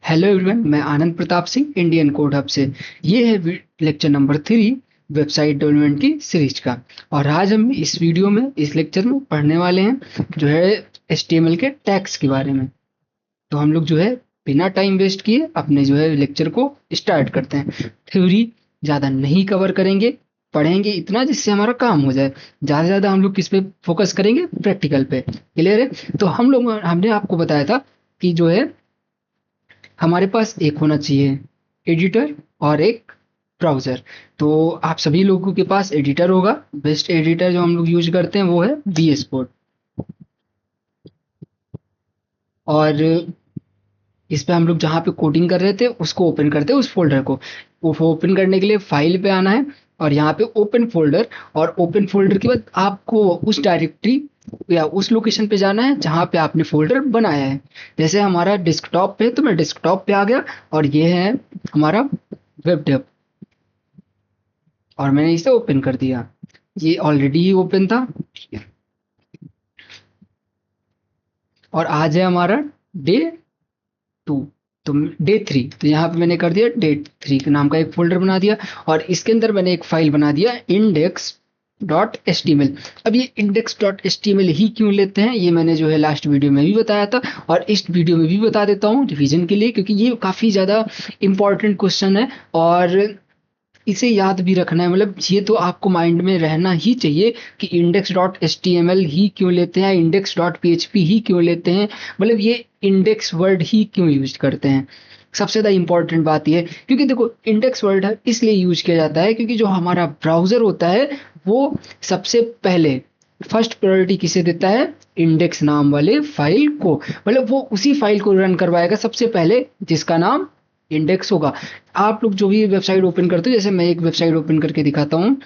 Hello everyone, मैं Anand Pratap Singh Indian code hub से। ये है लेक्चर नंबर 3 वेबसाइट डेवलपमेंट की सीरीज का। और आज हम इस वीडियो में इस लेक्चर में पढ़ने वाले हैं जो है HTML के टैग्स के बारे में। तो हम लोग जो है बिना टाइम वेस्ट किए अपने जो है लेक्चर को स्टार्ट करते हैं। थ्योरी ज़्यादा नहीं कवर करेंगे, पढ़ेंगे इतना जिससे हमारा काम हो जाए। ज़्यादा से ज़्यादा हम लोग किस पे फोकस करेंगे? प्रैक्टिकल पे। क्लियर है? तो हमने आपको बताया था कि जो है हमारे पास एक होना चाहिए एडिटर और एक ब्राउज़र। तो आप सभी लोगों के पास एडिटर होगा। बेस्ट एडिटर जो हम लोग यूज करते हैं वो है VS कोड। और इस पे हम लोग जहाँ पे कोडिंग कर रहे थे उसको ओपन करते हैं, उस फोल्डर को। वो ओपन करने के लिए फाइल पे आना है और यहाँ पे ओपन फोल्डर। और ओपन फोल्डर के बाद आपको उस डायरेक्टरी या उस लोकेशन पे जाना है जहाँ पे आपने फोल्डर बनाया है। जैसे हमारा डेस्कटॉप पे, तो मैं डेस्कटॉप पे आ गया और ये है हमारा वेब डेव और मैंने इसे ओपन कर दिया। ये ऑलरेडी ही ओपन था। और आज है हमारा डे 2, तो डे 3। तो यहाँ पे मैंने कर दिया डे 3 के नाम का एक फोल्डर बना दिया और इसके अंदर मैंने एक फाइल बना दिया index.html। अब ये index.html ही क्यों लेते हैं ये मैंने जो है लास्ट वीडियो में भी बताया था और इस वीडियो में भी बता देता हूँ रिवीजन के लिए, क्योंकि ये काफ़ी ज़्यादा इंपॉर्टेंट क्वेश्चन है और इसे याद भी रखना है। मतलब ये तो आपको माइंड में रहना ही चाहिए कि index.html ही क्यों लेते हैं, index.php ही क्यों लेते हैं, मतलब ये इंडेक्स वर्ड ही क्यों यूज करते हैं। सबसे ज़्यादा इंपॉर्टेंट बात ये, क्योंकि देखो इंडेक्स वर्ड इसलिए यूज किया जाता है क्योंकि जो हमारा ब्राउजर होता है वो सबसे पहले फर्स्ट प्रायोरिटी किसे देता है? इंडेक्स नाम वाले फाइल को। मतलब वो उसी फाइल को रन करवाएगा सबसे पहले जिसका नाम इंडेक्स होगा। आप लोग जो भी वेबसाइट ओपन करते हो, जैसे मैं एक वेबसाइट ओपन करके दिखाता हूँ।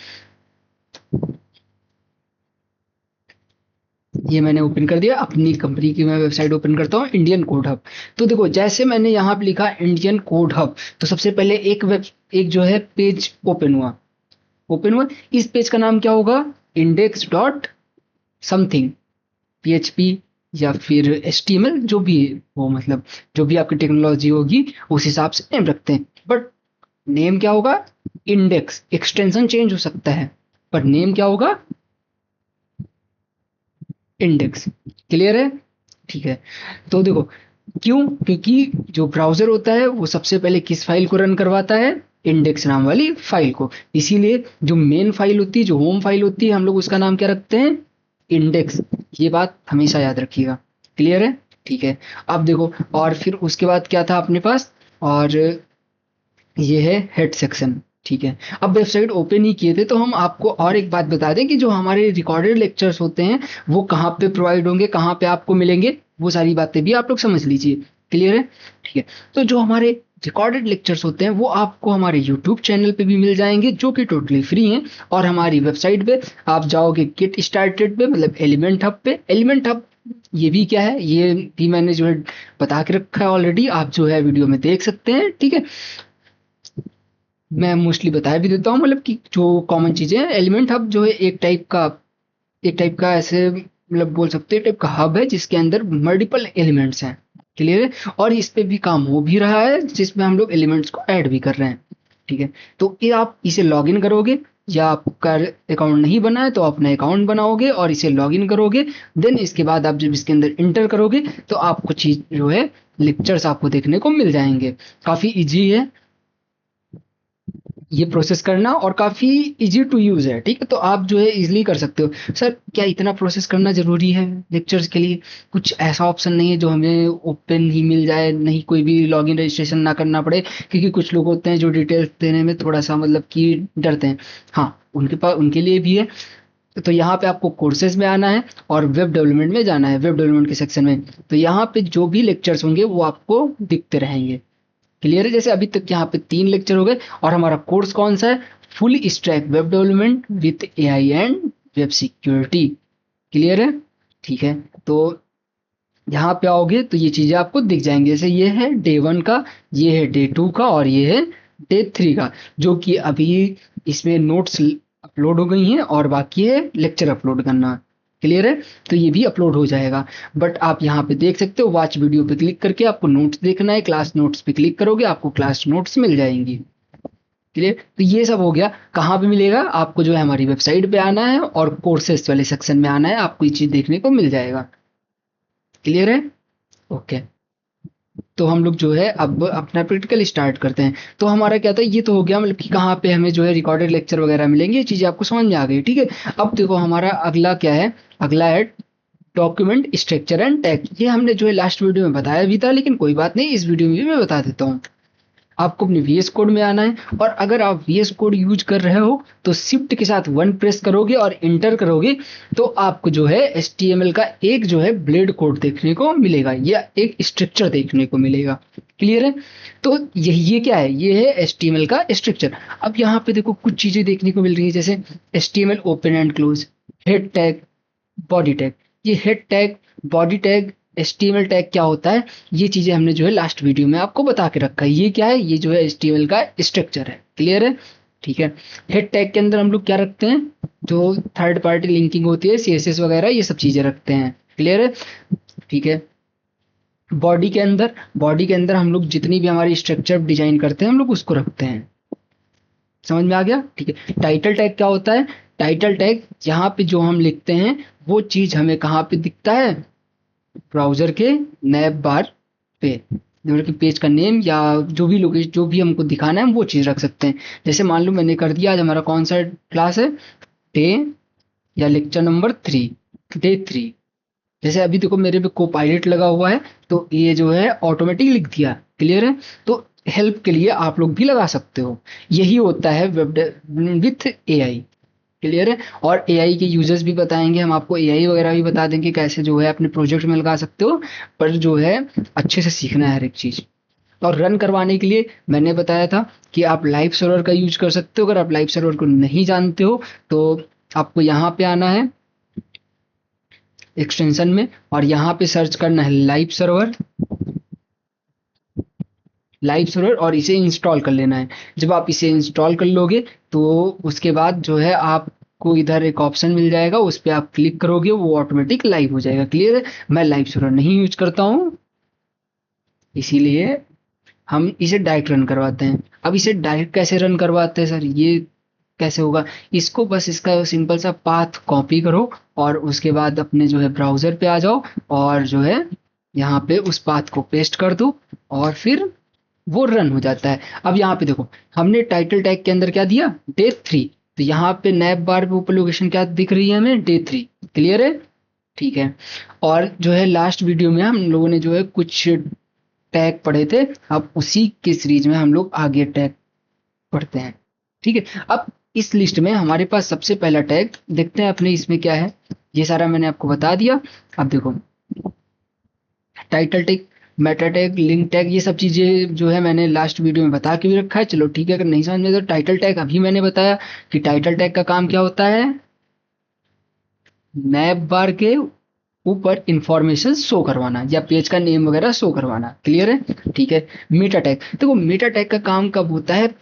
ये मैंने ओपन कर दिया, अपनी कंपनी की मैं वेबसाइट ओपन करता हूँ इंडियन कोड हब। तो देखो जैसे मैंने यहाँ पे लिखा इंडियन कोड हब, तो सबसे पहले एक जो है पेज ओपन हुआ। इस पेज का नाम क्या होगा? इंडेक्स डॉट समथिंग, PHP या फिर HTML, जो भी हो, मतलब जो भी आपकी टेक्नोलॉजी होगी उस हिसाब से नेम रखते हैं। बट नेम क्या होगा? इंडेक्स। एक्सटेंशन चेंज हो सकता है पर नेम क्या होगा? इंडेक्स। क्लियर है? ठीक है। तो देखो क्यों? क्योंकि जो ब्राउजर होता है वो सबसे पहले किस फाइल को रन करवाता है? इंडेक्स नाम वाली फाइल को। इसीलिए जो मेन फाइल होती है, जो होम फाइल होती है, हम लोग उसका नाम क्या रखते हैं? इंडेक्स। ये बात हमेशा याद रखिएगा। क्लियर है? ठीक है। अब देखो, और फिर उसके बाद क्या था अपने पास? और ये है हेड सेक्शन। ठीक है। अब वेबसाइट ओपन ही किए थे तो हम आपको और एक बात बता दें कि जो हमारे रिकॉर्डेड लेक्चर्स होते हैं वो कहाँ पे प्रोवाइड होंगे, कहाँ पे आपको मिलेंगे, वो सारी बातें भी आप लोग समझ लीजिए। क्लियर है? ठीक है। तो जो हमारे रिकॉर्डेड लेक्चर्स होते हैं वो आपको हमारे यूट्यूब चैनल पे भी मिल जाएंगे जो कि टोटली फ्री हैं। और हमारी वेबसाइट पे आप जाओगे गेट स्टार्टेड पे, मतलब एलिमेंट हब पे। एलिमेंट हब ये भी क्या है ये भी मैंने जो है बता के रखा है ऑलरेडी, आप जो है वीडियो में देख सकते हैं। ठीक है। मैं मोस्टली बता भी देता हूँ, मतलब कि जो कॉमन चीजें हैं। एलिमेंट हब जो है एक टाइप का ऐसे मतलब बोल सकते हैं टाइप का हब है जिसके अंदर मल्टीपल एलिमेंट्स हैं। क्लियर है? और इस पे भी काम हो भी रहा है जिसमें हम लोग एलिमेंट्स को ऐड भी कर रहे हैं। ठीक है। तो ये आप इसे लॉगिन करोगे, या आपका अकाउंट नहीं बना है तो अपना अकाउंट बनाओगे और इसे लॉगिन करोगे। देन इसके बाद आप जब इसके अंदर इंटर करोगे तो आपको चीज जो है लेक्चर्स आपको देखने को मिल जाएंगे। काफी इजी है ये प्रोसेस करना और काफ़ी इजी टू यूज़ है। ठीक है। तो आप जो है इजीली कर सकते हो। सर क्या इतना प्रोसेस करना ज़रूरी है लेक्चर्स के लिए? कुछ ऐसा ऑप्शन नहीं है जो हमें ओपन ही मिल जाए, नहीं कोई भी लॉगिन रजिस्ट्रेशन ना करना पड़े? क्योंकि कुछ लोग होते हैं जो डिटेल्स देने में थोड़ा सा मतलब कि डरते हैं। हाँ, उनके पास उनके लिए भी है। तो यहाँ पे आपको कोर्सेज में आना है और वेब डेवलपमेंट में जाना है, वेब डेवलपमेंट के सेक्शन में। तो यहाँ पे जो भी लेक्चर्स होंगे वो आपको दिखते रहेंगे। क्लियर है? जैसे अभी तक यहाँ पे 3 लेक्चर हो गए और हमारा कोर्स कौन सा है? Full stack web development with AI and web security. Clear है? ठीक है। तो यहाँ पे आओगे तो ये चीजें आपको दिख जाएंगी। जैसे ये है डे 1 का, ये है डे 2 का और ये है डे 3 का, जो कि अभी इसमें नोट्स अपलोड हो गई हैं और बाकी है लेक्चर अपलोड करना। क्लियर है? तो ये भी अपलोड हो जाएगा। बट आप यहाँ पे देख सकते हो, वॉच वीडियो पे क्लिक करके आपको नोट्स देखना है, क्लास नोट्स पे क्लिक करोगे आपको क्लास नोट्स मिल जाएंगी। क्लियर? तो ये सब हो गया। कहाँ पे मिलेगा? आपको जो है हमारी वेबसाइट पे आना है और कोर्सेस वाले सेक्शन में आना है, आपको ये चीज देखने को मिल जाएगा। क्लियर है? ओके। तो हम लोग जो है अब अपना प्रैक्टिकल स्टार्ट करते हैं। तो हमारा क्या था, ये तो हो गया मतलब कि कहाँ पे हमें जो है रिकॉर्डेड लेक्चर वगैरह मिलेंगे, ये चीजें आपको समझ में आ गई। ठीक है, अब देखो हमारा अगला क्या है। अगला है डॉक्यूमेंट स्ट्रक्चर एंड टैग। ये हमने जो है लास्ट वीडियो में बताया भी था, लेकिन कोई बात नहीं, इस वीडियो में भी मैं बता देता हूँ। आपको अपने वीएस कोड में आना है, और अगर आप वीएस कोड यूज कर रहे हो तो शिफ्ट के साथ 1 प्रेस करोगे और इंटर करोगे, तो आपको जो है एचटीएमएल का एक जो है ब्लेड कोड देखने को मिलेगा, या एक स्ट्रक्चर देखने को मिलेगा। क्लियर है? तो ये क्या है? ये है एचटीएमएल का स्ट्रक्चर। अब यहाँ पे देखो कुछ चीजें देखने को मिल रही है, जैसे HTML open and close, head tag, body tag. ये head tag, body tag, HTML tag क्या होता है, ये चीजें हमने जो है लास्ट वीडियो में आपको बता के रखा है। ये क्या है? ये जो है एचटीएमएल का स्ट्रक्चर है। क्लियर है? ठीक है। हेड टैग के अंदर हम लोग क्या रखते हैं? जो थर्ड पार्टी लिंकिंग होती है, सीएसएस वगैरह, ये सब चीजें रखते हैं। क्लियर है? ठीक है। बॉडी के अंदर हम लोग जितनी भी हमारी स्ट्रक्चर डिजाइन करते हैं, हम लोग उसको रखते हैं। समझ में आ गया? ठीक है। टाइटल टैग क्या होता है? टाइटल टैग यहाँ पे जो हम लिखते हैं वो चीज हमें कहाँ पे दिखता है? ब्राउजर के नैब बार पे, मतलब कि पेज का नेम या जो भी लोकेशन जो भी हमको दिखाना है वो चीज रख सकते हैं। जैसे मान लो मैंने कर दिया, आज हमारा कौन सा क्लास है, डे या लेक्चर नंबर 3, डे 3। जैसे अभी देखो मेरे पे को पायलट लगा हुआ है, तो ये जो है ऑटोमेटिक लिख दिया। क्लियर है? तो हेल्प के लिए आप लोग भी लगा सकते हो। यही होता है वेब विथ एआई। क्लियर है? और एआई के यूजर्स भी बताएंगे हम आपको, एआई वगैरह भी बता देंगे कैसे जो है अपने प्रोजेक्ट में लगा सकते हो। पर जो है अच्छे से सीखना है हर एक चीज। और रन करवाने के लिए मैंने बताया था कि आप लाइव सर्वर का यूज कर सकते हो। अगर आप लाइव सर्वर को नहीं जानते हो तो आपको यहाँ पे आना है एक्सटेंशन में, और यहाँ पे सर्च करना है लाइव सर्वर, लाइव सर्वर, और इसे इंस्टॉल कर लेना है। जब आप इसे इंस्टॉल कर लोगे तो उसके बाद जो है आपको इधर एक ऑप्शन मिल जाएगा, उस पर आप क्लिक करोगे, वो ऑटोमेटिक लाइव हो जाएगा। क्लियर है? मैं लाइव सर्वर नहीं यूज करता हूँ, इसीलिए हम इसे डायरेक्ट रन करवाते हैं। अब इसे डायरेक्ट कैसे रन करवाते हैं सर, ये कैसे होगा? इसको बस इसका सिंपल सा पाथ कॉपी करो, और उसके बाद अपने जो है ब्राउजर पे आ जाओ, और जो है यहाँ पे उस पाथ को पेस्ट कर दो, और फिर वो रन हो जाता है। अब यहाँ पे देखो हमने टाइटल टैग के अंदर क्या दिया? डे 3। तो यहाँ पे नैब बार पे ऊपर लोकेशन क्या दिख रही है हमें? डे 3। क्लियर है? ठीक है। और जो है लास्ट वीडियो में हम लोगों ने जो है कुछ टैग पढ़े थे, अब उसी के सीरीज में हम लोग आगे टैग पढ़ते हैं। ठीक है। अब इस लिस्ट में हमारे पास सबसे पहला टैग देखते हैं अपने इसमें क्या है। ये सारा मैंने आपको बता दिया। अब देखो title tag, Meta tag, link tag, ये सब चीजें जो है मैंने लास्ट वीडियो में बता के भी रखा है। चलो ठीक है, अगर नहीं समझ में तो टाइटल टैग अभी मैंने बताया कि टाइटल टैग का काम क्या होता है, नैब बार के ऊपर इंफॉर्मेशन शो करवाना या पेज का नेम वगैरह शो करवाना। क्लियर है? ठीक है। मेटा टैग, देखो मेटा टैग का काम कब होता है?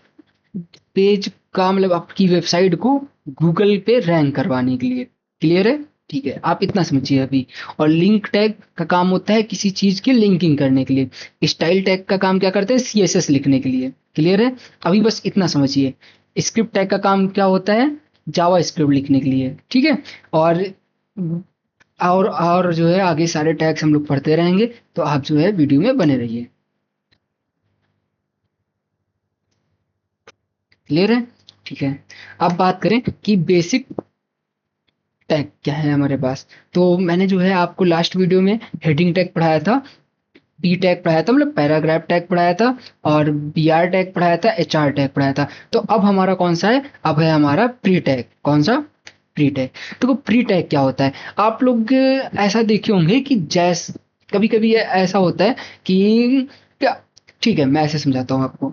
पेज का मतलब आपकी वेबसाइट को गूगल पे रैंक करवाने के लिए। क्लियर है? ठीक है, आप इतना समझिए अभी। और लिंक टैग का काम होता है किसी चीज की लिंकिंग करने के लिए। स्टाइल टैग का काम क्या करते हैं? सीएसएस लिखने के लिए। क्लियर है? अभी बस इतना समझिए। स्क्रिप्ट टैग का काम क्या होता है? जावा स्क्रिप्ट लिखने के लिए। ठीक है। और और जो है आगे सारे टैग्स हम लोग पढ़ते रहेंगे, तो आप जो है वीडियो में बने रहिए। क्लियर है? ठीक है। अब बात करें कि बेसिक टैग क्या है हमारे पास। तो मैंने जो है आपको लास्ट वीडियो में हेडिंग टैग पढ़ाया था, पी टैग पढ़ाया था, मतलब पैराग्राफ टैग पढ़ाया था, और बीआर टैग पढ़ाया था, एचआर टैग पढ़ाया था। तो अब हमारा कौन सा है? अब है हमारा प्री टैग। कौन सा? Pre tag. तो प्री टैग क्या होता है? आप लोग ऐसा देखे होंगे कि जैस कभी कभी ऐसा होता है कि क्या, ठीक है मैं ऐसे समझाता हूँ आपको।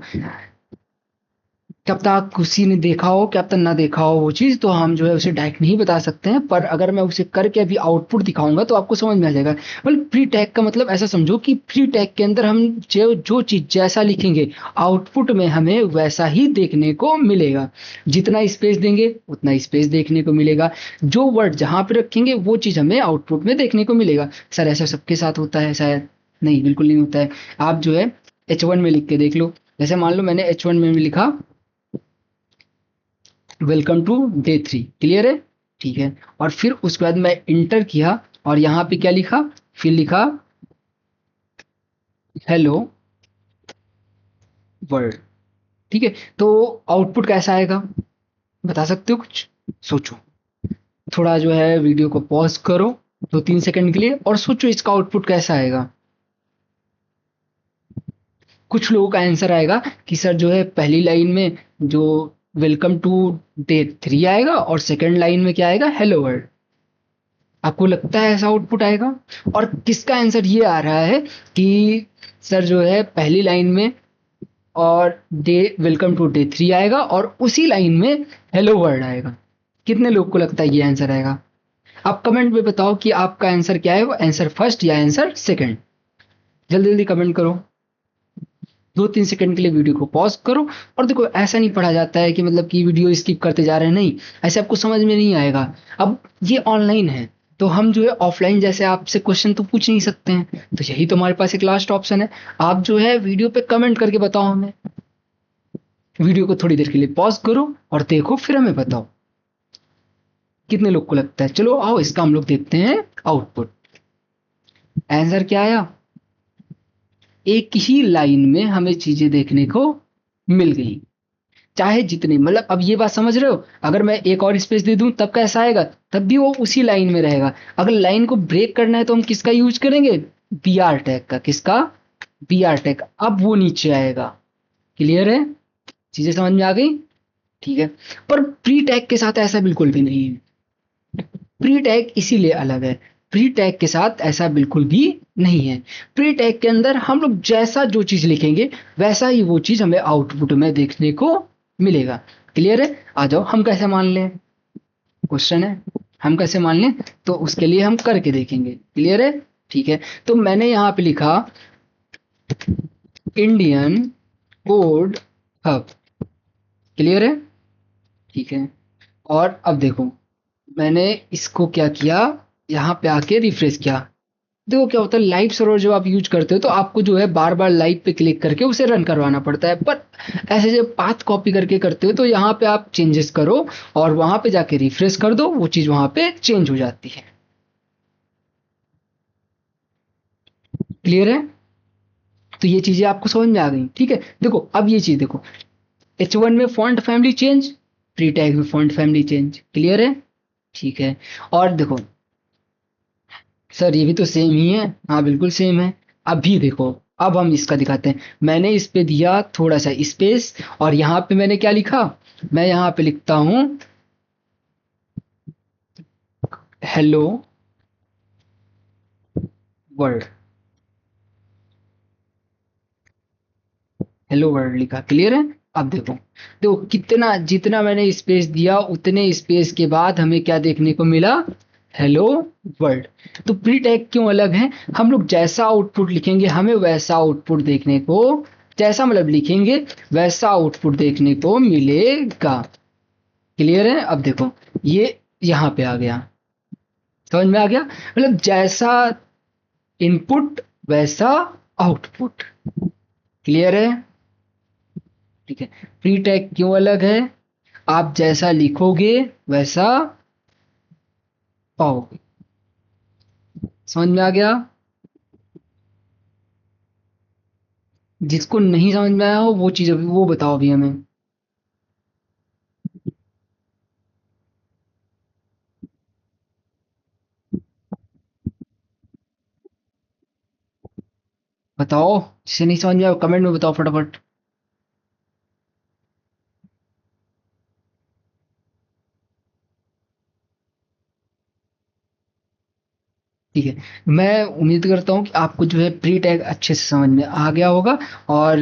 क्या पता किसी ने देखा हो, क्या पता ना देखा हो वो चीज़, तो हम जो है उसे डायरेक्ट नहीं बता सकते हैं, पर अगर मैं उसे करके अभी आउटपुट दिखाऊंगा तो आपको समझ में आ जाएगा। मतलब प्री टैग का मतलब ऐसा समझो कि प्री टैग के अंदर हम जो जो चीज़ जैसा लिखेंगे, आउटपुट में हमें वैसा ही देखने को मिलेगा। जितना स्पेस देंगे उतना स्पेस देखने को मिलेगा, जो वर्ड जहां पे रखेंगे वो चीज़ हमें आउटपुट में देखने को मिलेगा। सर ऐसा सबके साथ होता है शायद? नहीं, बिल्कुल नहीं होता है। आप जो है H1 में लिख के देख लो। जैसे मान लो मैंने H1 में भी लिखा वेलकम टू डे 3, क्लियर है? ठीक है। और फिर उसके बाद मैं इंटर किया और यहाँ पे क्या लिखा, फिर लिखा हेलो वर्ल्ड। ठीक है। तो आउटपुट कैसा आएगा, बता सकते हो कुछ? सोचो, थोड़ा जो है वीडियो को पॉज करो 2-3 सेकंड के लिए और सोचो इसका आउटपुट कैसा आएगा। कुछ लोगों का आंसर आएगा कि सर जो है पहली लाइन में जो वेलकम टू डे 3 आएगा और सेकंड लाइन में क्या आएगा, हेलो वर्ल्ड। आपको लगता है ऐसा आउटपुट आएगा? और किसका आंसर ये आ रहा है कि सर जो है पहली लाइन में और डे वेलकम टू डे 3 आएगा और उसी लाइन में हेलो वर्ल्ड आएगा? कितने लोग को लगता है ये आंसर आएगा? आप कमेंट में बताओ कि आपका आंसर क्या है, वो आंसर फर्स्ट या आंसर सेकंड। जल्दी जल्दी कमेंट करो। 2-3 सेकंड के लिए वीडियो को पॉज करो। और देखो, ऐसा नहीं पढ़ा जाता है कि मतलब कि वीडियो स्किप करते जा रहे हैं, नहीं, ऐसे आपको समझ में नहीं आएगा। अब ये ऑनलाइन है तो हम जो है ऑफलाइन जैसे आपसे क्वेश्चन तो पूछ नहीं सकते हैं, तो यही तो हमारे पास एक लास्ट ऑप्शन है। आप जो है वीडियो पे कमेंट करके बताओ हमें। वीडियो को थोड़ी देर के लिए पॉज करो और देखो, फिर हमें बताओ कितने लोग को लगता है। चलो आओ इसका हम लोग देखते हैं आउटपुट। आंसर क्या आया, एक ही लाइन में हमें चीजें देखने को मिल गई, चाहे जितनी, मतलब अब ये बात समझ रहे हो? अगर मैं एक और स्पेस दे दूं तब कैसा आएगा, तब भी वो उसी लाइन में रहेगा। अगर लाइन को ब्रेक करना है तो हम किसका यूज करेंगे, बी आर टैग का। किसका, बी आर टैग। अब वो नीचे आएगा। क्लियर है? चीजें समझ में आ गई? ठीक है। पर प्री टैग के साथ ऐसा बिल्कुल भी नहीं है। प्री टैग इसीलिए अलग है, प्री टैग के साथ ऐसा बिल्कुल भी नहीं है। प्री टैग के अंदर हम लोग जैसा जो चीज लिखेंगे वैसा ही वो चीज हमें आउटपुट में देखने को मिलेगा। क्लियर है? आ जाओ, हम कैसे मान लें, क्वेश्चन है, हम कैसे मान लें, तो उसके लिए हम करके देखेंगे। क्लियर है? ठीक है। तो मैंने यहां पे लिखा इंडियन कोड हब। क्लियर है? ठीक है। और अब देखो, मैंने इसको क्या किया, यहाँ पे आके रिफ्रेश किया। देखो क्या होता है, लाइव सर्वर जब आप यूज करते हो तो आपको जो है बार बार लाइव पे क्लिक करके उसे रन करवाना पड़ता है। पर ऐसे जब पाथ कॉपी करके करते हो तो यहाँ पे आप चेंजेस करो और वहां पे जाके रिफ्रेश कर दो, वो चीज वहां पे चेंज हो जाती है। क्लियर है? तो ये चीजें आपको समझ में आ गई। ठीक है। देखो अब ये चीज देखो, H1 में font family change, pre tag में फॉन्ट फैमिली चेंज। क्लियर है? ठीक है। और देखो सर ये भी तो सेम ही है, हाँ बिल्कुल सेम है। अभी देखो, अब हम इसका दिखाते हैं। मैंने इस पे दिया थोड़ा सा स्पेस और यहाँ पे मैंने क्या लिखा, मैं यहाँ पे लिखता हूं हेलो वर्ल्ड। हेलो वर्ल्ड लिखा। क्लियर है? अब देखो, देखो कितना, जितना मैंने स्पेस दिया उतने स्पेस के बाद हमें क्या देखने को मिला, हेलो वर्ल्ड। तो प्री टैग क्यों अलग है, हम लोग जैसा आउटपुट लिखेंगे हमें वैसा आउटपुट देखने को, जैसा मतलब लिखेंगे वैसा आउटपुट देखने को मिलेगा। क्लियर है? अब देखो ये यहां पे आ गया, समझ में आ गया? मतलब जैसा इनपुट वैसा आउटपुट। क्लियर है? ठीक है। प्री टैग क्यों अलग है, आप जैसा लिखोगे वैसा पाओगे। समझ में आ गया? जिसको नहीं समझ में आया हो वो चीज अभी वो बताओ अभी हमें। बताओ, जिसे नहीं समझ में आया कमेंट में बताओ फटाफट। ठीक है। मैं उम्मीद करता हूँ कि आपको जो है प्री टैग अच्छे से समझ में आ गया होगा। और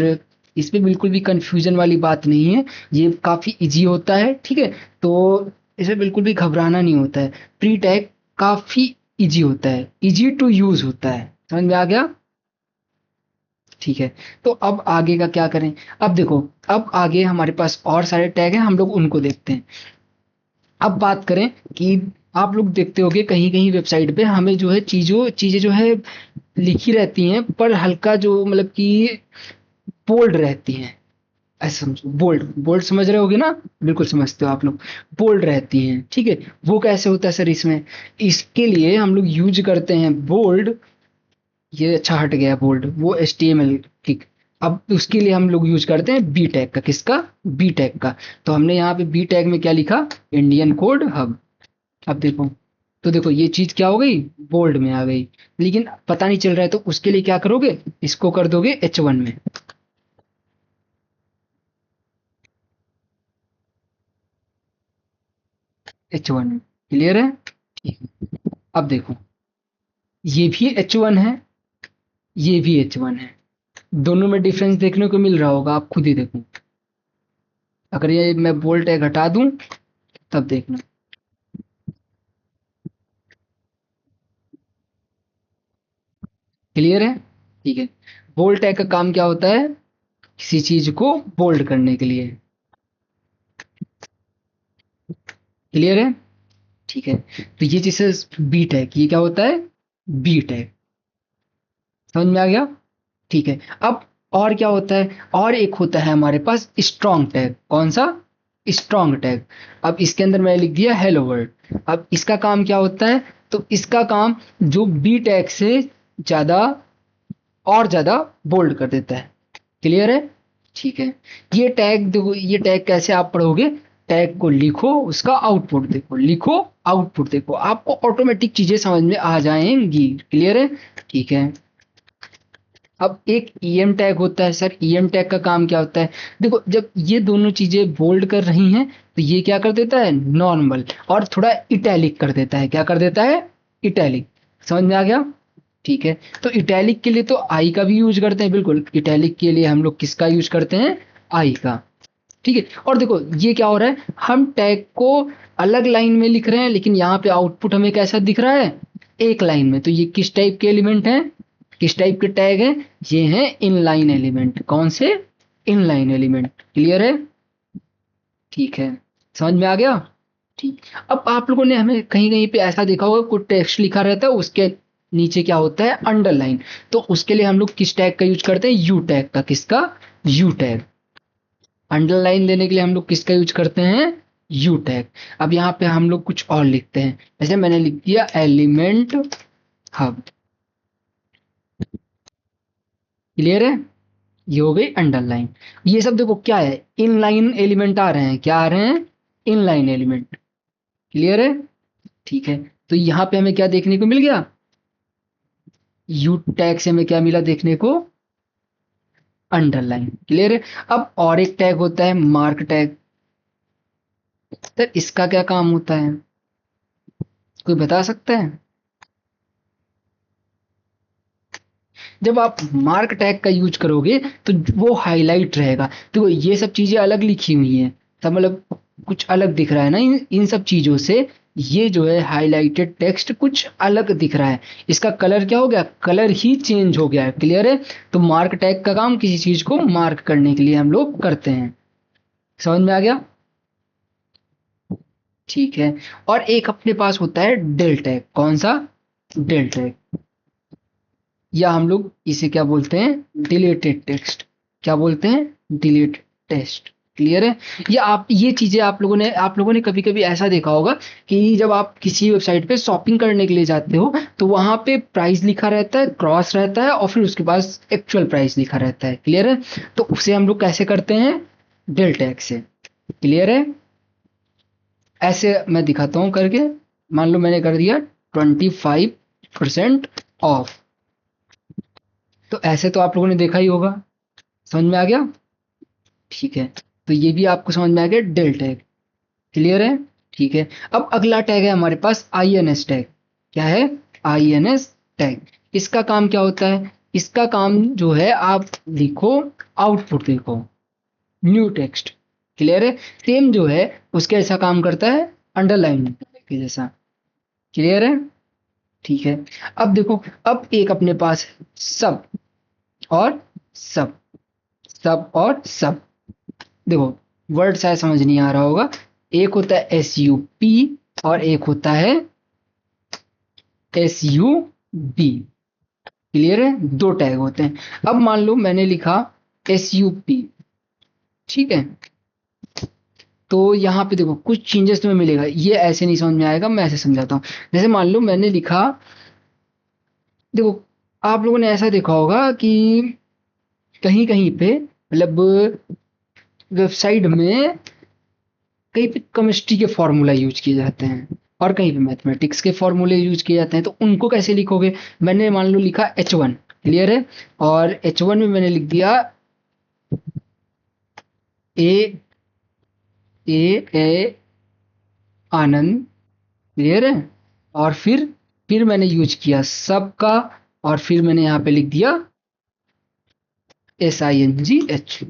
इसमें बिल्कुल भी कंफ्यूजन वाली बात नहीं है, ये काफी इजी होता है, ठीक है। तो इसमें बिल्कुल भी घबराना नहीं होता है। प्री टैग काफी इजी होता है, इजी टू यूज होता है, समझ में आ गया? ठीक है। तो अब आगे का क्या करें? अब देखो, अब आगे हमारे पास और सारे टैग हैं, हम लोग उनको देखते हैं। अब बात करें कि आप लोग देखते होंगे कहीं कहीं वेबसाइट पे हमें जो है चीजें जो है लिखी रहती हैं, पर हल्का जो मतलब कि बोल्ड रहती हैं। ऐसा समझो, बोल्ड बोल्ड समझ रहे होगे ना? बिल्कुल समझते हो आप लोग। बोल्ड रहती हैं, ठीक है। वो कैसे होता है सर इसमें? इसके लिए हम लोग यूज करते हैं बोल्ड। ये अच्छा हट गया बोल्ड, वो HTML, ठीक। अब उसके लिए हम लोग यूज करते हैं बी टैग का। किसका? बी टैग का। तो हमने यहाँ पे बी टैग में क्या लिखा? Indian code hub. अब देखो, तो देखो ये चीज क्या हो गई? बोल्ड में आ गई। लेकिन पता नहीं चल रहा है, तो उसके लिए क्या करोगे? इसको कर दोगे H1 में। H1 में, क्लियर है? ठीक है। अब देखो, ये भी H1 है, ये भी H1 है। दोनों में डिफरेंस देखने को मिल रहा होगा, आप खुद ही देखो। अगर ये मैं बोल्ड टैग हटा दूं, तब देखना। क्लियर है? ठीक है। बोल्ड टैग का काम क्या होता है? किसी चीज को बोल्ड करने के लिए। क्लियर है? ठीक है। तो ये जैसे बी टैग, ये क्या होता है? B tag. समझ में आ गया? ठीक है। अब और क्या होता है? और एक होता है हमारे पास स्ट्रॉन्ग टैग। कौन सा? Strong tag. अब इसके अंदर मैंने लिख दिया हेलो वर्ल्ड। अब इसका काम क्या होता है? तो इसका काम जो बी टैग से ज्यादा और ज्यादा बोल्ड कर देता है। क्लियर है? ठीक है। ये टैग देखो, ये टैग कैसे आप पढ़ोगे? टैग को लिखो, उसका आउटपुट देखो, लिखो, आउटपुट देखो, आपको ऑटोमेटिक चीजें समझ में आ जाएंगी। क्लियर है? ठीक है। अब एक EM टैग होता है सर। EM टैग का काम क्या होता है? देखो, जब ये दोनों चीजें बोल्ड कर रही हैं, तो ये क्या कर देता है? नॉर्मल, और थोड़ा इटैलिक कर देता है। क्या कर देता है? इटैलिक। समझ में आ गया? ठीक है। तो इटैलिक के लिए तो आई का भी यूज करते हैं, बिल्कुल। इटैलिक के लिए हम लोग किसका यूज करते हैं? आई का। ठीक है। और देखो ये क्या हो रहा है, हम टैग को अलग लाइन में लिख रहे हैं, लेकिन यहाँ पे आउटपुट हमें कैसा दिख रहा है? एक लाइन में। तो ये किस टाइप के एलिमेंट हैं? किस टाइप के टैग हैं? ये हैं इनलाइन एलिमेंट। कौन से? Inline element. क्लियर है? ठीक है। समझ में आ गया? ठीक। अब आप लोगों ने हमें कहीं कहीं पे ऐसा देखा होगा, कोई टेक्स्ट लिखा रहता है, उसके नीचे क्या होता है? अंडरलाइन। तो उसके लिए हम लोग किस टैग का यूज करते हैं? यू टैग का। किसका? You tag. अंडरलाइन देने के लिए हम लोग किसका यूज करते हैं? You tag. अब यहाँ पे हम लोग कुछ और लिखते हैं, जैसे मैंने लिख दिया एलिमेंट हब। क्लियर है? ये हो गई अंडरलाइन। ये सब देखो क्या है? इनलाइन एलिमेंट आ रहे हैं। क्या आ रहे हैं? Inline element. क्लियर है? ठीक है। तो यहाँ पे हमें क्या देखने को मिल गया? यू टैग से हमें क्या मिला देखने को? अंडरलाइन। क्लियर है? अब और एक टैग होता है मार्क टैग। सर इसका क्या काम होता है? कोई बता सकता है? जब आप मार्क टैग का यूज करोगे, तो वो हाईलाइट रहेगा। तो ये सब चीजें अलग लिखी हुई हैं, सब मतलब कुछ अलग दिख रहा है ना इन सब चीजों से। ये जो है हाईलाइटेड टेक्स्ट कुछ अलग दिख रहा है। इसका कलर क्या हो गया? कलर ही चेंज हो गया है। क्लियर है? तो मार्क टैग का काम किसी चीज को मार्क करने के लिए हम लोग करते हैं। समझ में आ गया? ठीक है। और एक अपने पास होता है डेल टैग। कौन सा? Del tag. या हम लोग इसे क्या बोलते हैं? Deleted text. क्या बोलते हैं? Delete text. क्लियर है? या आप ये चीजें आप लोगों ने कभी कभी ऐसा देखा होगा कि जब आप किसी वेबसाइट पे शॉपिंग करने के लिए जाते हो, तो वहां पे प्राइस लिखा रहता है, क्रॉस रहता है, और फिर उसके पास एक्चुअल प्राइस लिखा रहता है। क्लियर है? तो उसे हम लोग कैसे करते हैं? डेल टैग से। क्लियर है? ऐसे मैं दिखाता हूं करके। मान लो मैंने कर दिया 25% ऑफ। तो ऐसे तो आप लोगों ने देखा ही होगा। समझ में आ गया? ठीक है। तो ये भी आपको समझ में आ गया डेल टैग। क्लियर है? ठीक है। अब अगला टैग है हमारे पास INS टैग। क्या है? INS tag. इसका काम क्या होता है? इसका काम जो है आप लिखो, आउटपुट लिखो, न्यू टेक्स्ट। क्लियर है? सेम जो है उसके ऐसा काम करता है अंडरलाइन के जैसा। क्लियर है? ठीक है। अब देखो, अब एक अपने पास सब और सब, सब और सब। देखो, वर्ड शायद समझ नहीं आ रहा होगा। एक होता है एस यू पी और एक होता है एस यू बी। क्लियर है? दो टैग होते हैं। अब मान लो मैंने लिखा एस यू पी, ठीक है? तो यहाँ पे देखो कुछ चेंजेस तुम्हें मिलेगा, ये ऐसे नहीं समझ में आएगा, मैं ऐसे समझाता हूँ। जैसे मान लो मैंने लिखा, देखो आप लोगों ने ऐसा देखा होगा कि कहीं कहीं पे मतलब वेबसाइट में कहीं पे केमिस्ट्री के फॉर्मूला यूज किए जाते हैं और कहीं पे मैथमेटिक्स के फॉर्मूले यूज किए जाते हैं, तो उनको कैसे लिखोगे? मैंने मान लो लिखा H1। क्लियर है? और H1 में मैंने लिख दिया ए ए ए आनंद। क्लियर है? और फिर मैंने यूज किया सब का, और फिर मैंने यहाँ पे लिख दिया SINGH।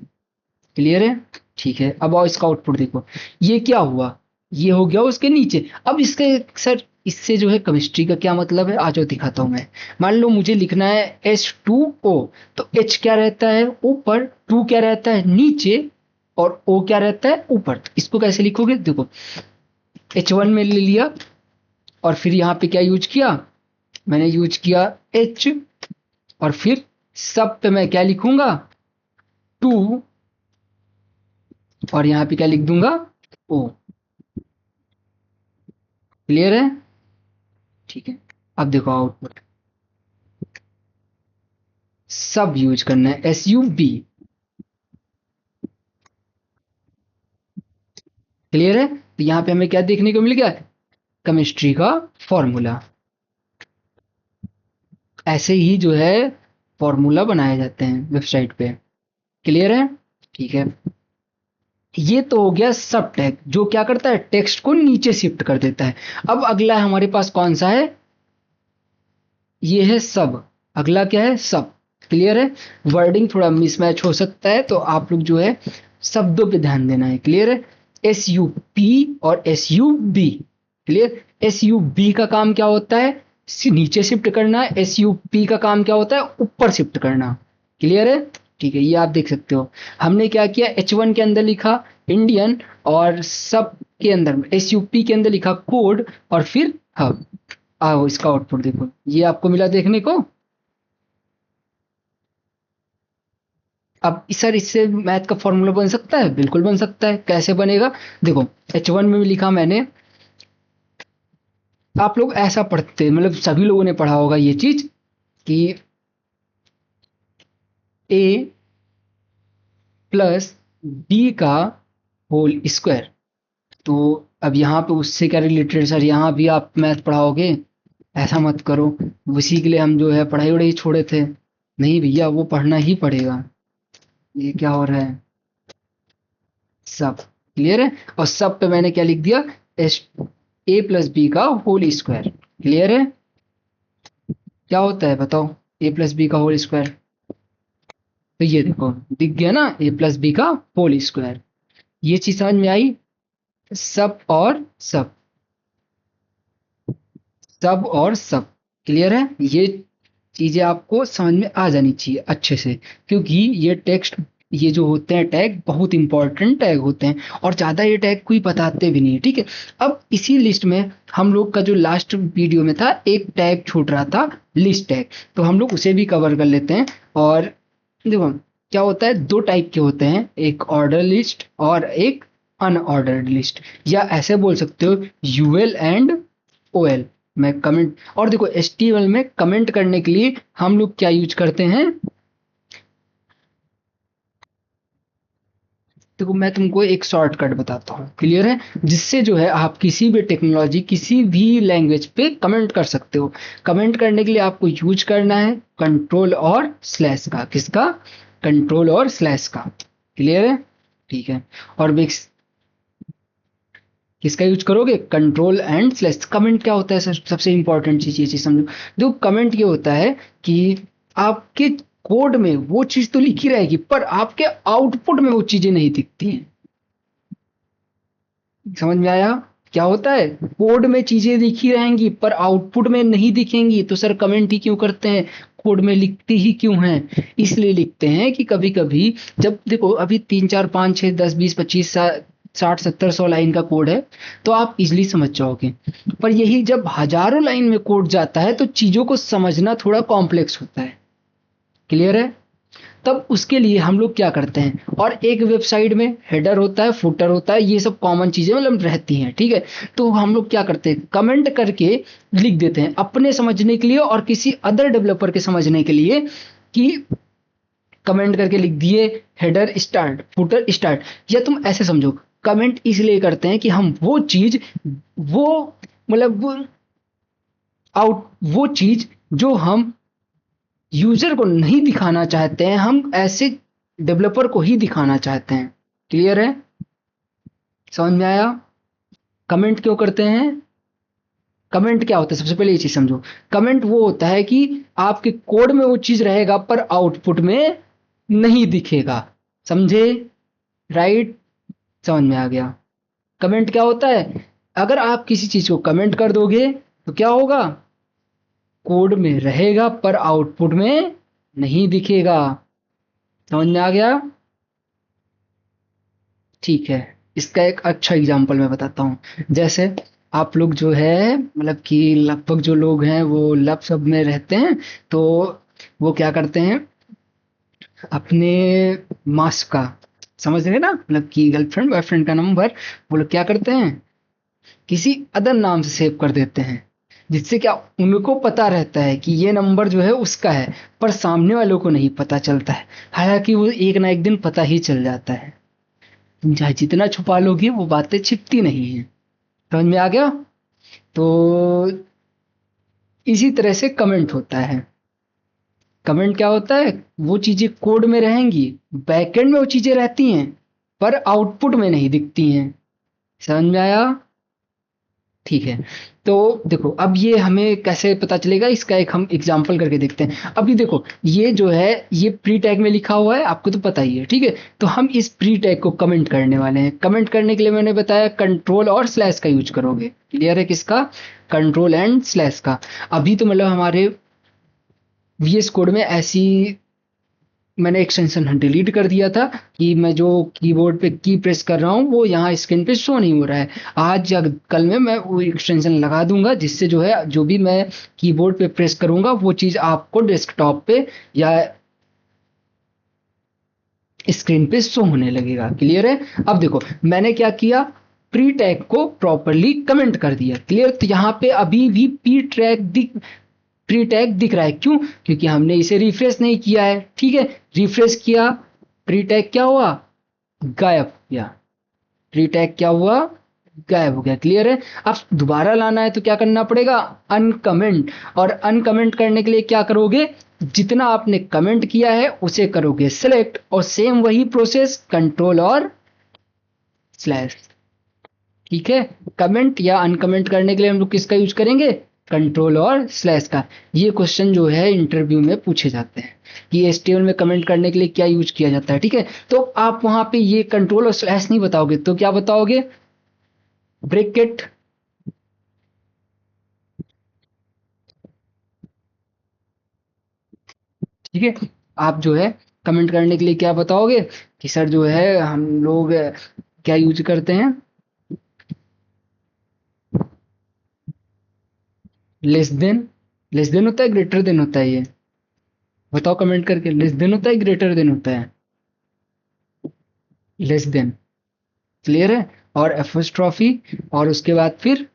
क्लियर है? ठीक है। अब आओ इसका आउटपुट देखो, ये क्या हुआ, ये हो गया उसके नीचे। अब इसके सर इससे जो है केमिस्ट्री का क्या मतलब है, आज दिखाता हूं मैं। मान लो मुझे लिखना है H2O, तो H क्या रहता है ऊपर, 2 क्या रहता है नीचे, और O क्या रहता है ऊपर। तो इसको कैसे लिखोगे? देखो, H1 में ले लिया और फिर यहाँ पे क्या यूज किया, मैंने यूज किया H, और फिर सब पे मैं क्या लिखूंगा 2, और यहाँ पे क्या लिख दूंगा O। क्लियर है? ठीक है। अब देखो आउटपुट, सब यूज करना है SUB। क्लियर है? तो यहाँ पे हमें क्या देखने को मिल गया, केमिस्ट्री का फॉर्मूला। ऐसे ही जो है फॉर्मूला बनाए जाते हैं वेबसाइट पे। क्लियर है? ठीक है। ये तो हो गया सब टैग, जो क्या करता है टेक्स्ट को नीचे शिफ्ट कर देता है। अब अगला हमारे पास कौन सा है, ये है सब। अगला क्या है, सब। क्लियर है? वर्डिंग थोड़ा मिसमैच हो सकता है, तो आप लोग जो है शब्दों पे ध्यान देना है। क्लियर है? SUP और SUB। क्लियर? SUB का काम क्या होता है, नीचे शिफ्ट करना। SUP का काम क्या होता है, ऊपर शिफ्ट करना। क्लियर है? ठीक है, ये आप देख सकते हो। हमने क्या किया, H1 के अंदर लिखा इंडियन, और सब के अंदर SUP के अंदर लिखा कोड, और फिर हब। आओ इसका आउटपुट देखो, ये आपको मिला देखने को। अब सर इससे मैथ का फॉर्मूला बन सकता है? बिल्कुल बन सकता है। कैसे बनेगा? देखो, H1 में भी लिखा मैंने, आप लोग ऐसा पढ़ते, मतलब सभी लोगों ने पढ़ा होगा ये चीज कि A प्लस B का होल स्क्वायर। तो अब यहाँ पे उससे क्या रिलेटेड सर, यहाँ भी आप मैथ पढ़ाओगे? ऐसा मत करो, उसी के लिए हम जो है पढ़ाई वढ़ाई छोड़े थे। नहीं भैया, वो पढ़ना ही पड़ेगा। ये क्या हो रहा है, सब। क्लियर है? और सब पे मैंने क्या लिख दिया, एस A प्लस बी का होल स्क्वायर। क्लियर है? क्या होता है बताओ, A प्लस बी का होल स्क्वायर। तो ये देखो दिख गया ना, A प्लस बी का होल स्क्वायर। ये चीज समझ में आई, सब और सब, सब और सब। क्लियर है? ये चीजें आपको समझ में आ जानी चाहिए अच्छे से, क्योंकि ये टेक्स्ट, ये जो होते हैं टैग बहुत इंपॉर्टेंट टैग होते हैं, और ज्यादा ये टैग कोई बताते भी नहीं है। ठीक है? अब इसी लिस्ट में हम लोग का जो लास्ट वीडियो में था, एक टैग छूट रहा था, लिस्ट टैग, तो हम लोग उसे भी कवर कर लेते हैं। और देखो क्या होता है, दो टाइप के होते हैं, एक ऑर्डर लिस्ट और एक अनऑर्डर्ड लिस्ट, या ऐसे बोल सकते हो यूएल एंड ओएल में कमेंट। और देखो HTML में कमेंट करने के लिए हम लोग क्या यूज करते हैं, देखो मैं तुमको एक शॉर्टकट बताता हूँ। क्लियर है? जिससे जो है आप किसी भी टेक्नोलॉजी, किसी भी लैंग्वेज पे कमेंट कर सकते हो। कमेंट करने के लिए आपको यूज करना है कंट्रोल और स्लैश का। किसका? कंट्रोल और स्लैश का। क्लियर है? ठीक है। और किसका यूज करोगे, कंट्रोल एंड स्लैश। कमेंट क्या होता है सर, सबसे इंपॉर्टेंट चीज ये चीज समझो। देखो कमेंट ये होता है कि आपके कोड में वो चीज तो लिखी रहेगी पर आपके आउटपुट में वो चीजें नहीं दिखती हैं। समझ में आया? क्या होता है, कोड में चीजें लिखी रहेंगी पर आउटपुट में नहीं दिखेंगी, तो सर कमेंट ही क्यों करते हैं, कोड में लिखती ही क्यों हैं? इसलिए लिखते हैं कि कभी कभी, जब देखो अभी 3 4 5 6 10 20 25 60 70 100 लाइन का कोड है तो आप इजिली समझ जाओगे, पर यही जब हजारों लाइन में कोड जाता है तो चीजों को समझना थोड़ा कॉम्प्लेक्स होता है। क्लियर है? तब उसके लिए हम लोग क्या करते हैं, और एक वेबसाइट में हेडर होता है, फुटर होता है, ये सब कॉमन चीजें मतलब रहती हैं, ठीक है। तो हम लोग क्या करते हैं, कमेंट करके लिख देते हैं अपने समझने के लिए और किसी अदर डेवलपर के समझने के लिए, कि कमेंट करके लिख दिए हेडर स्टार्ट फुटर स्टार्ट। या तुम ऐसे समझो, कमेंट इसलिए करते हैं कि हम वो चीज, वो मतलब वो चीज जो हम यूजर को नहीं दिखाना चाहते हैं, हम ऐसे डेवलपर को ही दिखाना चाहते हैं। क्लियर है? समझ में आया? कमेंट क्यों करते हैं? कमेंट क्या होता है, सबसे पहले ये चीज समझो। कमेंट वो होता है कि आपके कोड में वो चीज रहेगा पर आउटपुट में नहीं दिखेगा। समझे? राइट? समझ में आ गया। कमेंट क्या होता है, अगर आप किसी चीज को कमेंट कर दोगे तो क्या होगा, कोड में रहेगा पर आउटपुट में नहीं दिखेगा। समझ में आ गया? ठीक है। इसका एक अच्छा एग्जांपल मैं बताता हूँ। जैसे आप लोग जो है मतलब कि लगभग जो लोग हैं वो लब सब में रहते हैं, तो वो क्या करते हैं, अपने मास का, समझ रहे हैं ना, मतलब कि गर्लफ्रेंड बॉयफ्रेंड का नंबर वो लोग क्या करते हैं, किसी अदर नाम से सेव कर देते हैं, जिससे क्या उनको पता रहता है कि ये नंबर जो है उसका है, पर सामने वालों को नहीं पता चलता है। हालांकि वो एक ना एक दिन पता ही चल जाता है। तुम चाहे जितना छुपा लोगे वो बातें छिपती नहीं है। समझ में आ गया? तो इसी तरह से कमेंट होता है। कमेंट क्या होता है, वो चीजें कोड में रहेंगी, बैकएंड में वो चीजें रहती हैं पर आउटपुट में नहीं दिखती हैं। समझ में आया? ठीक है। तो देखो अब ये हमें कैसे पता चलेगा, इसका एक हम एग्जांपल करके देखते हैं। अभी देखो ये जो है ये प्री टैग में लिखा हुआ है, आपको तो पता ही है, ठीक है। तो हम इस प्री टैग को कमेंट करने वाले हैं। कमेंट करने के लिए मैंने बताया कंट्रोल और स्लैश का यूज करोगे। क्लियर है? किसका? कंट्रोल एंड स्लैश का। अभी तो मतलब हमारे वीएस कोड में ऐसी मैंने एक्सटेंशन डिलीट कर दिया था कि मैं जो कीबोर्ड पे की प्रेस कर रहा हूँ वो यहाँ स्क्रीन पे शो नहीं हो रहा है। आज या कल में मैं वो एक्सटेंशन लगा दूंगा, जिससे जो है जो भी मैं कीबोर्ड पे प्रेस करूंगा वो चीज आपको डेस्कटॉप पे या स्क्रीन पे शो होने लगेगा। क्लियर है? अब देखो मैंने क्या किया, प्री टैग को प्रॉपरली कमेंट कर दिया। क्लियर? तो यहाँ पे अभी भी प्री टैग दिख रहा है, क्यों? क्योंकि हमने इसे रिफ्रेश नहीं किया है। ठीक है, रिफ्रेश किया, प्री टैग क्या हुआ, गायब हो गया। प्री टैग क्या हुआ, गायब हो गया। क्लियर है? अब दोबारा लाना है तो क्या करना पड़ेगा, अनकमेंट। और अनकमेंट करने के लिए क्या करोगे, जितना आपने कमेंट किया है उसे करोगे सेलेक्ट, और सेम वही प्रोसेस कंट्रोल और स्लैश। ठीक है, कमेंट या अनकमेंट करने के लिए हम लोग किसका यूज करेंगे, कंट्रोल और स्लैश का। ये क्वेश्चन जो है इंटरव्यू में पूछे जाते हैं कि एचटीएमएल में कमेंट करने के लिए क्या यूज किया जाता है। ठीक है, तो आप वहां पे ये कंट्रोल और स्लैश नहीं बताओगे तो क्या बताओगे, ब्रैकेट। ठीक है, आप जो है कमेंट करने के लिए क्या बताओगे कि सर जो है हम लोग क्या यूज करते हैं, लेस देन। लेस देन होता है ग्रेटर देन होता है, ये बताओ कमेंट करके, लेस देन होता है ग्रेटर देन होता है, लेस देन। क्लियर है? और एपोस्ट्रॉफी, और उसके बाद फिर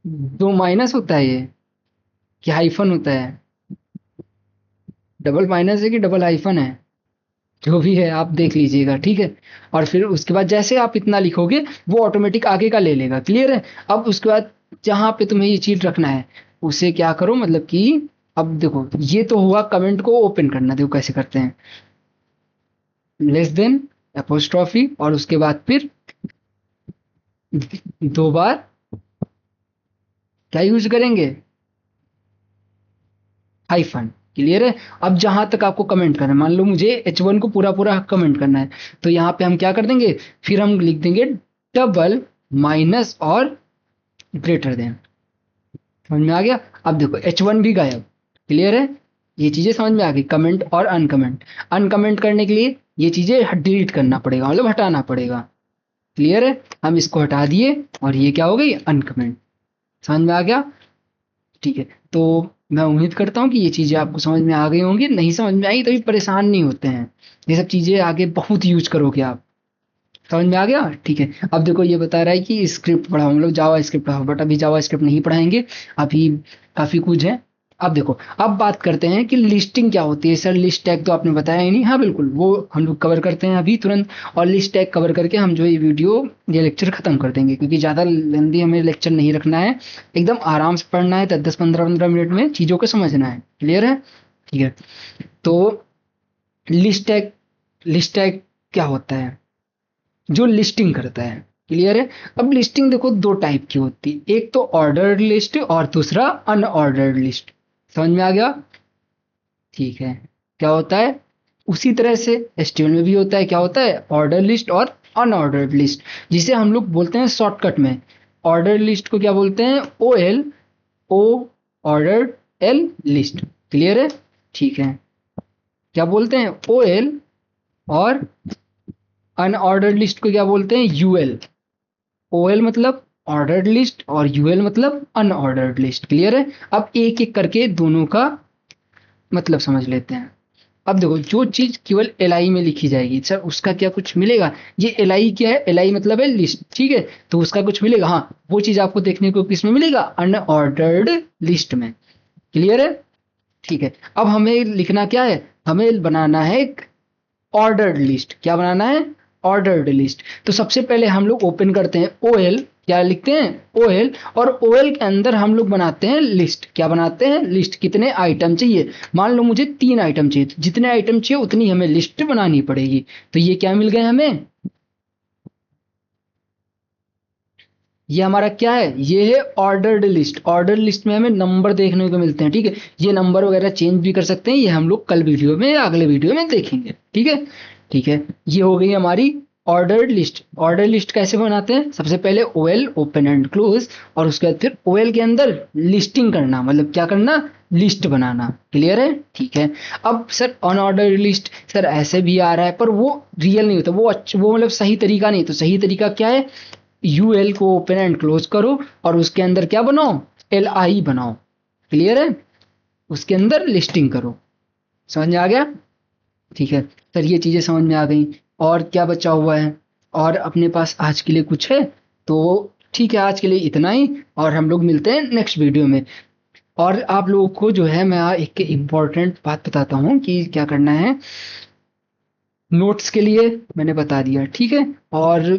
दो माइनस होता है, ये कि हाइफन होता है, डबल माइनस है कि डबल हाइफन है, जो भी है आप देख लीजिएगा। ठीक है, और फिर उसके बाद जैसे आप इतना लिखोगे वो ऑटोमेटिक आगे का ले लेगा। क्लियर है? अब उसके बाद जहां पे तुम्हें ये चीज रखना है उसे क्या करो, मतलब कि अब देखो ये तो हुआ कमेंट को ओपन करना, देखो कैसे करते हैं, लेस देन एपोस्ट्रॉफी और उसके बाद फिर दो बार क्या यूज करेंगे, हाइफन। क्लियर है। अब जहां तक आपको कमेंट करना है, मान लो मुझे H1 को पूरा पूरा कमेंट करना है, तो यहाँ पे हम क्या कर देंगे, फिर हम लिख देंगे डबल माइनस और ग्रेटर देन। समझ में आ गया। अब देखो H1 भी गायब। क्लियर है, ये चीजें समझ में आ गई, कमेंट और अनकमेंट। अनकमेंट करने के लिए ये चीजें डिलीट करना पड़ेगा, मतलब हटाना पड़ेगा। क्लियर है, हम इसको हटा दिए और ये क्या हो गई, अनकमेंट। समझ में आ गया। ठीक है, तो मैं उम्मीद करता हूँ कि ये चीजें आपको समझ में आ गई होंगी। नहीं समझ में आई तो भी परेशान नहीं होते हैं, ये सब चीजें आगे बहुत यूज करोगे आप। समझ में आ गया। ठीक है, अब देखो ये बता रहा है कि स्क्रिप्ट पढ़ाओ, हम लोग जावा स्क्रिप्ट पढ़ाओ, बट अभी जावा स्क्रिप्ट नहीं पढ़ाएंगे, अभी काफी कुछ है। अब देखो, अब बात करते हैं कि लिस्टिंग क्या होती है। सर लिस्ट टैग तो आपने बताया ही नहीं। हाँ बिल्कुल, वो हम लोग कवर करते हैं अभी तुरंत, और लिस्ट टैग कवर करके हम जो ये वीडियो, ये लेक्चर खत्म कर देंगे, क्योंकि ज्यादा लेंदी हमें लेक्चर नहीं रखना है, एकदम आराम से पढ़ना है, 10-10 15-15 मिनट में चीजों को समझना है। क्लियर है। ठीक है, तो लिस्ट टैग क्या होता है, जो लिस्टिंग करता है। क्लियर है। अब लिस्टिंग देखो दो टाइप की होती है, एक तो ऑर्डर्ड लिस्ट और दूसरा अनऑर्डर्ड लिस्ट। समझ में आ गया। ठीक है, क्या होता है, उसी तरह से एचटीएमएल में भी होता है, क्या होता है, ऑर्डर लिस्ट और अनऑर्डर्ड लिस्ट, जिसे हम लोग बोलते हैं शॉर्टकट में, ऑर्डर लिस्ट को क्या बोलते हैं, ओ एल, ओ ऑर्डर्ड एल लिस्ट। क्लियर है। ठीक है, क्या बोलते हैं, ओ एल, और अनऑर्डर्ड लिस्ट को क्या बोलते हैं, यूएल। ओएल मतलब ऑर्डर्ड लिस्ट और यूएल मतलब अनऑर्डर्ड लिस्ट। क्लियर है। अब एक एक करके दोनों का मतलब समझ लेते हैं। अब देखो, जो चीज केवल एलआई में लिखी जाएगी, सर उसका क्या कुछ मिलेगा, ये एलआई क्या है, एलआई मतलब है लिस्ट, ठीक है, तो उसका कुछ मिलेगा, हाँ वो चीज आपको देखने को किस में मिलेगा, अनऑर्डर्ड लिस्ट में। क्लियर है। ठीक है, अब हमें लिखना क्या है, हमें बनाना है एक ऑर्डर्ड लिस्ट। क्या बनाना है, ऑर्डर्ड लिस्ट। तो सबसे पहले हम लोग ओपन करते हैं ओएल, क्या लिखते हैं, ओएल, और ओएल के अंदर हम लोग बनाते हैं लिस्ट। क्या बनाते हैं, लिस्ट। कितने आइटम चाहिए, मान लो मुझे 3 आइटम चाहिए, तो जितने आइटम चाहिए उतनी हमें लिस्ट बनानी पड़ेगी। तो ये क्या मिल गए हमें, ये हमारा क्या है, ये है ऑर्डर्ड लिस्ट। ऑर्डर लिस्ट में हमें नंबर देखने को मिलते हैं। ठीक है, ये नंबर वगैरह चेंज भी कर सकते हैं, ये हम लोग कल वीडियो में या अगले वीडियो में देखेंगे। ठीक है। ठीक है, ये हो गई हमारी ऑर्डर्ड लिस्ट। ऑर्डर लिस्ट कैसे बनाते हैं, सबसे पहले ओएल, ओपन एंड क्लोज, और उसके बाद फिर ओएल के अंदर लिस्टिंग करना, मतलब क्या करना, लिस्ट बनाना। क्लियर है। ठीक है, अब सर अनऑर्डर्ड लिस्ट, सर ऐसे भी आ रहा है पर वो रियल नहीं होता, वो मतलब सही तरीका नहीं। तो सही तरीका क्या है, यूएल को ओपन एंड क्लोज करो और उसके अंदर क्या बनाओ, एल आई बनाओ। क्लियर है, उसके अंदर लिस्टिंग करो। समझ में आ गया। ठीक है, सर ये चीजें समझ में आ गई। और क्या बचा हुआ है, और अपने पास आज के लिए कुछ है, तो ठीक है, आज के लिए इतना ही, और हम लोग मिलते हैं नेक्स्ट वीडियो में। और आप लोगों को जो है मैं एक इम्पॉर्टेंट बात बताता हूँ कि क्या करना है। नोट्स के लिए मैंने बता दिया, ठीक है, और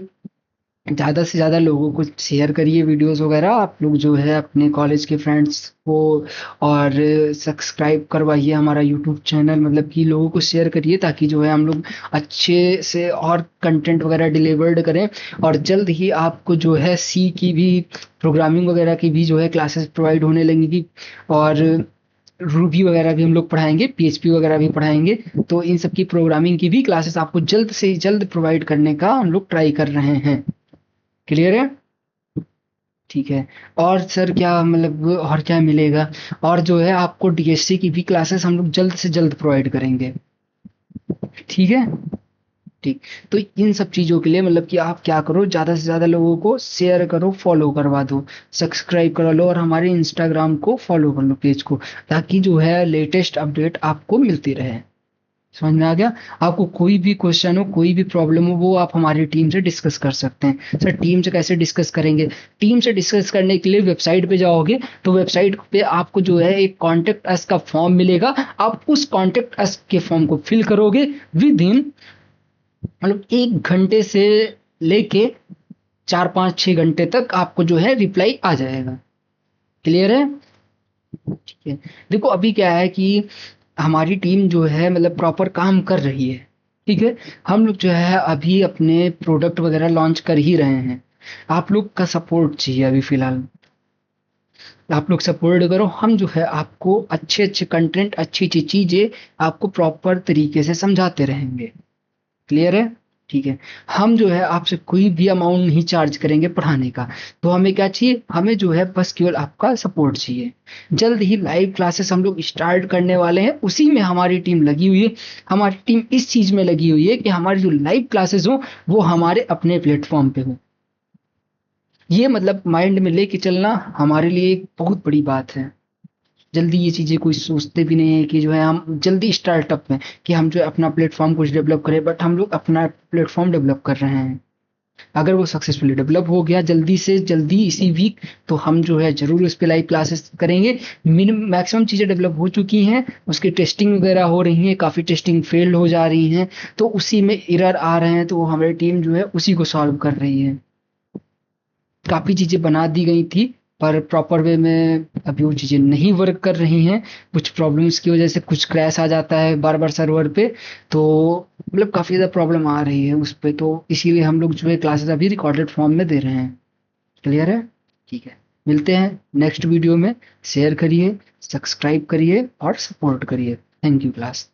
ज़्यादा से ज़्यादा लोगों को शेयर करिए वीडियोस वगैरह, आप लोग जो है अपने कॉलेज के फ्रेंड्स को, और सब्सक्राइब करवाइए हमारा यूट्यूब चैनल, मतलब कि लोगों को शेयर करिए, ताकि जो है हम लोग अच्छे से और कंटेंट वगैरह डिलीवर्ड करें। और जल्द ही आपको जो है सी की भी, प्रोग्रामिंग वगैरह की भी जो है क्लासेस प्रोवाइड होने लगेंगी, और रूबी वगैरह भी हम लोग पढ़ाएंगे, पीएचपी वगैरह भी पढ़ाएंगे। तो इन सब की प्रोग्रामिंग की भी क्लासेस आपको जल्द से जल्द प्रोवाइड करने का हम लोग ट्राई कर रहे हैं। क्लियर है। ठीक है, और सर क्या मतलब और क्या मिलेगा, और जो है आपको डीएससी की भी क्लासेस हम लोग जल्द से जल्द प्रोवाइड करेंगे। ठीक है। ठीक, तो इन सब चीज़ों के लिए मतलब कि आप क्या करो, ज़्यादा से ज़्यादा लोगों को शेयर करो, फॉलो करवा दो, सब्सक्राइब करा लो, और हमारे इंस्टाग्राम को फॉलो कर लो, पेज को, ताकि जो है लेटेस्ट अपडेट आपको मिलती रहे। समझ में आ गया। आपको कोई भी क्वेश्चन हो, कोई भी प्रॉब्लम हो, वो आप हमारी टीम से डिस्कस कर सकते हैं। सर टीम से कैसे डिस्कस करेंगे, टीम से डिस्कस करने के लिए वेबसाइट पे जाओगे, तो वेबसाइट पे आपको जो है एक कॉन्टेक्ट अस का फॉर्म मिलेगा, आप उस कॉन्टेक्ट अस के फॉर्म को फिल करोगे, विद इन मतलब 1 घंटे से लेके 4-5-6 घंटे तक आपको जो है रिप्लाई आ जाएगा। क्लियर है। ठीक है, देखो अभी क्या है कि हमारी टीम जो है मतलब प्रॉपर काम कर रही है। ठीक है, हम लोग जो है अभी अपने प्रोडक्ट वगैरह लॉन्च कर ही रहे हैं, आप लोग का सपोर्ट चाहिए अभी फिलहाल। आप लोग सपोर्ट करो, हम जो है आपको अच्छे अच्छे कंटेंट, अच्छी अच्छी चीजें आपको प्रॉपर तरीके से समझाते रहेंगे। क्लियर है? ठीक है। हम जो है आपसे कोई भी अमाउंट नहीं चार्ज करेंगे पढ़ाने का। तो हमें क्या चाहिए? हमें जो है बस केवल आपका सपोर्ट चाहिए। जल्द ही लाइव क्लासेस हम लोग स्टार्ट करने वाले हैं, उसी में हमारी टीम लगी हुई है। हमारी टीम इस चीज में लगी हुई है कि हमारी जो लाइव क्लासेस हो वो हमारे अपने प्लेटफॉर्म पे हो। ये मतलब माइंड में लेके चलना हमारे लिए एक बहुत बड़ी बात है। जल्दी ये चीजें कोई सोचते भी नहीं है कि जो है हम जल्दी स्टार्टअप में कि हम जो है अपना प्लेटफॉर्म कुछ डेवलप करें, बट हम लोग अपना प्लेटफॉर्म डेवलप कर रहे हैं। अगर वो सक्सेसफुली डेवलप हो गया जल्दी से जल्दी इसी वीक, तो हम जो है जरूर उस पर लाइव क्लासेस करेंगे। मिनिमम मैक्सिमम चीजें डेवलप हो चुकी हैं, उसकी टेस्टिंग वगैरह हो रही है, काफी टेस्टिंग फेल हो जा रही है, तो उसी में एरर आ रहे हैं, तो वो हमारी टीम जो है उसी को सॉल्व कर रही है। काफ़ी चीज़ें बना दी गई थी, पर प्रॉपर वे में अभी वो चीज़ें नहीं वर्क कर रही हैं। कुछ प्रॉब्लम्स की वजह से कुछ क्रैश आ जाता है बार बार सर्वर पे। तो मतलब काफ़ी ज़्यादा प्रॉब्लम आ रही है उस पे, तो इसीलिए हम लोग जो है क्लासेस अभी रिकॉर्डेड फॉर्म में दे रहे हैं। क्लियर है? ठीक है। मिलते हैं नेक्स्ट वीडियो में। शेयर करिए, सब्सक्राइब करिए और सपोर्ट करिए। Thank you class.